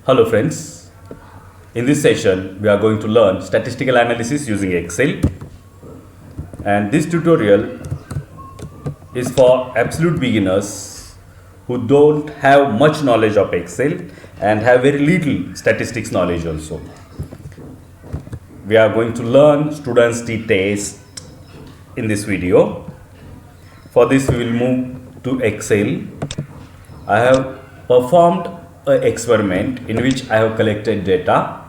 Hello friends, in this session we are going to learn statistical analysis using Excel, and this tutorial is for absolute beginners who don't have much knowledge of Excel and have very little statistics knowledge also. We are going to learn students t-test in this video. For this we will move to Excel. I have performed an experiment in which I have collected data,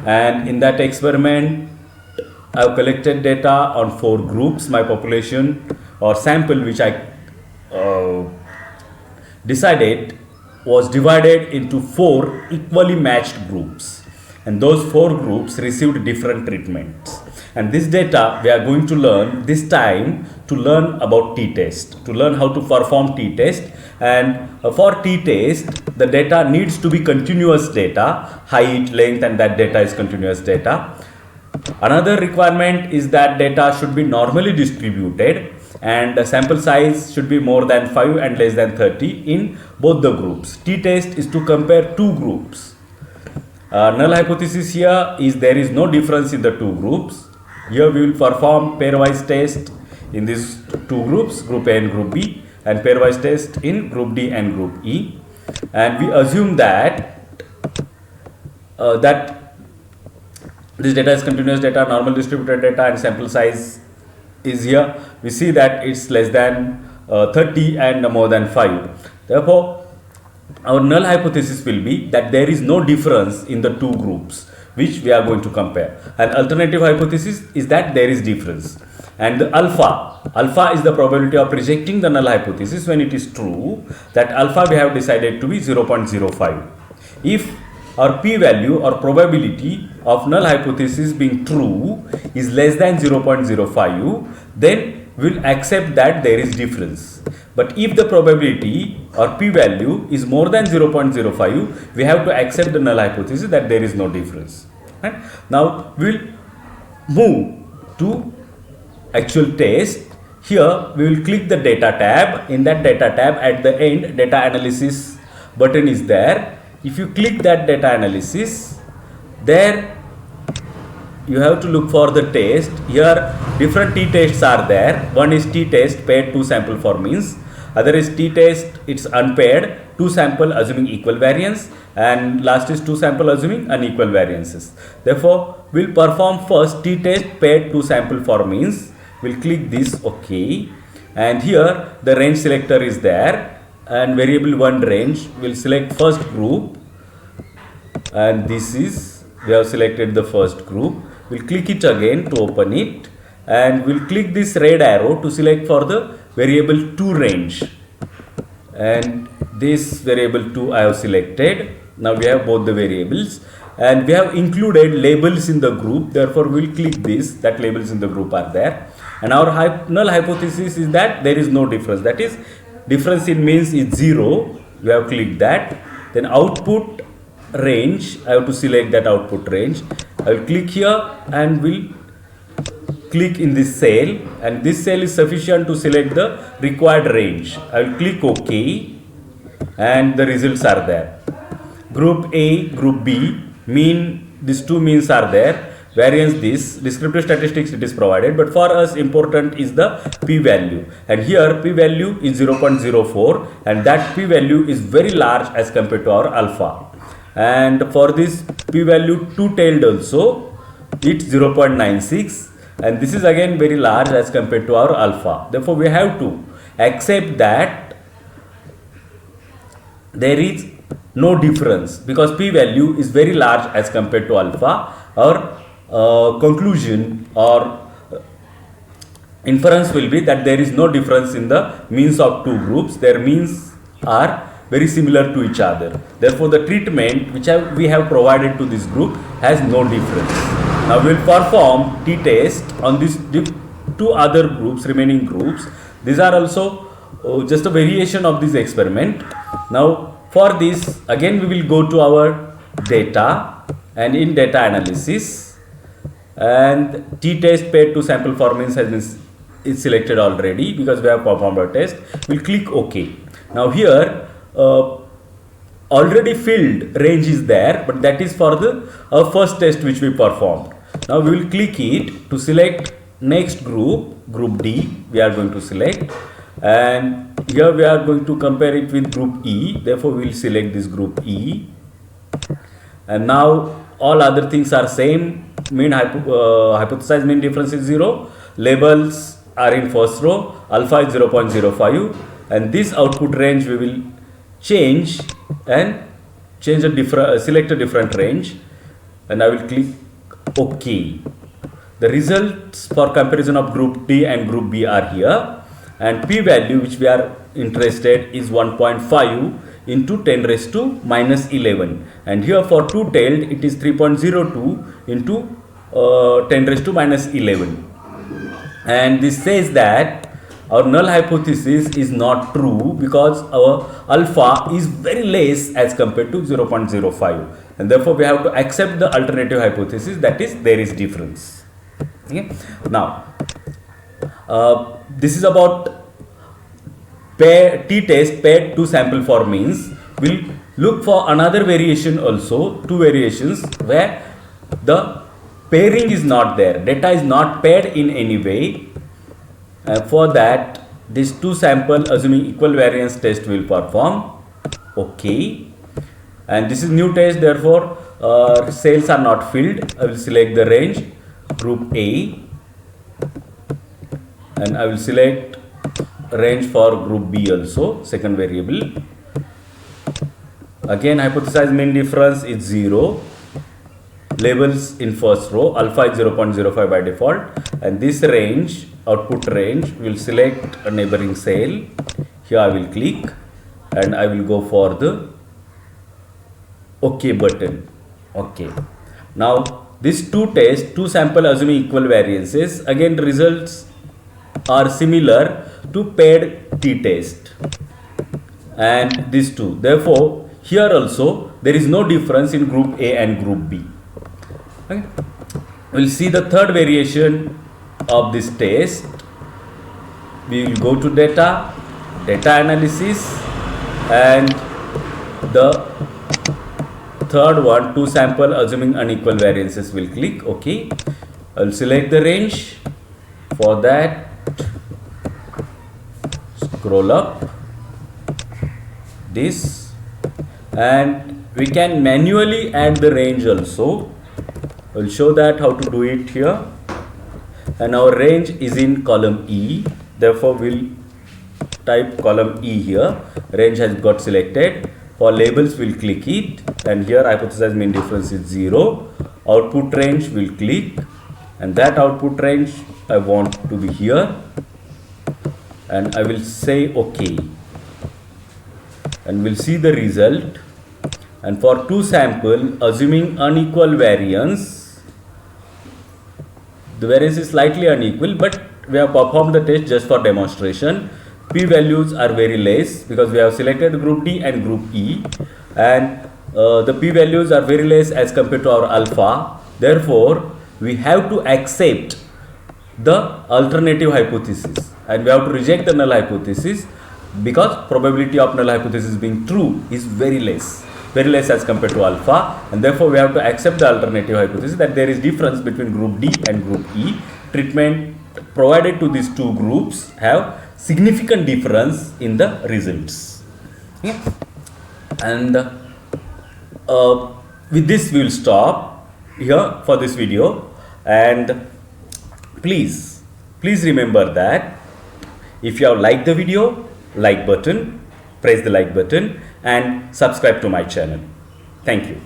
and in that experiment I have collected data on 4 groups. My population or sample which I decided was divided into 4 equally matched groups, and those 4 groups received different treatments. And this data we are going to learn this time to learn about t-test, to learn how to perform t-test. And for t-test the data needs to be continuous data, height, length, and that data is continuous data. Another requirement is that data should be normally distributed, and the sample size should be more than 5 and less than 30 in both the groups. T-test is to compare 2 groups. Null hypothesis here is there is no difference in the 2 groups. Here we will perform pairwise test in these 2 groups, group A and group B, and pairwise test in group D and group E. And we assume that this data is continuous data, normal distributed data, and sample size is here. We see that it's less than 30 and more than 5. Therefore, our null hypothesis will be that there is no difference in the 2 groups which we are going to compare. An alternative hypothesis is that there is difference. And the alpha is the probability of rejecting the null hypothesis when it is true, that alpha we have decided to be 0.05. If our p-value or probability of null hypothesis being true is less than 0.05, then we will accept that there is difference. But if the probability or p-value is more than 0.05, we have to accept the null hypothesis that there is no difference. Right? Now we will move to actual test. Here we will click the data tab. In that data tab, at the end, data analysis button is there. If you click that data analysis, there you have to look for the test. Here different t-tests are there. One is t-test paired 2 sample for means. Other is t-test, it's unpaired, 2 sample assuming equal variance, and last is 2 sample assuming unequal variances. Therefore, we'll perform first t-test paired 2 sample for means. We'll click this OK, and here the range selector is there, and variable 1 range. We'll select first group, and this is, we have selected the first group. We'll click it again to open it, and we'll click this red arrow to select for the variable 2 range, and this variable 2 I have selected. Now we have both the variables, and we have included labels in the group. Therefore we will click this, that labels in the group are there, and our null hypothesis is that there is no difference, that is difference in means is 0. We have clicked that. Then output range, I have to select that output range. I will click here and will click in this cell, and this cell is sufficient to select the required range. I will click OK, and the results are there. Group A, group B, mean, these 2 means are there. Variance this, descriptive statistics it is provided, but for us important is the p-value, and here p-value is 0.04, and that p-value is very large as compared to our alpha. And for this p-value 2-tailed also, it's 0.96, and this is again very large as compared to our alpha. Therefore we have to accept that there is no difference because p-value is very large as compared to alpha. Our conclusion or inference will be that there is no difference in the means of 2 groups. Their means are very similar to each other. Therefore the treatment which we have provided to this group has no difference. Now we will perform t-test on these 2 other groups, remaining groups. These are also just a variation of this experiment. Now for this, again we will go to our data, and in data analysis, and t-test paired 2 sample for means has been is selected already because we have performed our test. We'll click OK. Now here already filled range is there, but that is for the first test which we performed. Now we will click it to select next group, group D we are going to select, and here we are going to compare it with group E, therefore we will select this group E. And now all other things are same, hypothesized mean difference is 0, labels are in first row, alpha is 0.05, and this output range we will change and change a different, select a different range, and I will click OK. The results for comparison of group D and group B are here, and p value which we are interested is 1.5 into 10 raised to minus 11, and here for two-tailed it is 3.02 into 10 raised to minus 11, and this says that our null hypothesis is not true because our alpha is very less as compared to 0.05, and therefore we have to accept the alternative hypothesis, that is there is difference. Okay. Now this is about t-test paired two sample for means. We'll look for another variation also, two variations where the pairing is not there, data is not paired in any way. For that, this two sample assuming equal variance test will perform. Okay, and this is new test, therefore cells are not filled. I will select the range group A, and I will select range for group B also, second variable. Again, hypothesized mean difference is 0, labels in first row, alpha is 0.05 by default, and this range, output range, will select a neighboring cell. Here I will click and I will go for the OK button. Okay. Now this two sample assuming equal variances, again results are similar to paired t-test and these two, therefore here also there is no difference in group A and group B. Okay. We will see the third variation of this test. We will go to data analysis, and the third one, two sample assuming unequal variances, will click OK. I will select the range. For that, scroll up this, and we can manually add the range also. I will show that how to do it here, and our range is in column E, therefore we'll type column E here. Range has got selected. For labels we'll click it, and here hypothesized mean difference is 0. Output range will click, and that output range I want to be here, and I will say OK, and we'll see the result. And for two sample assuming unequal variance, the variance is slightly unequal, but we have performed the test just for demonstration. P values are very less because we have selected group D and group E, and the P values are very less as compared to our alpha. Therefore, we have to accept the alternative hypothesis and we have to reject the null hypothesis because probability of null hypothesis being true is very less as compared to alpha, and therefore we have to accept the alternative hypothesis that there is difference between group D and group E. Treatment provided to these two groups have significant difference in the results. Yeah. And with this we will stop here for this video, and please remember that if you have liked the video, like button, press the like button and subscribe to my channel. Thank you.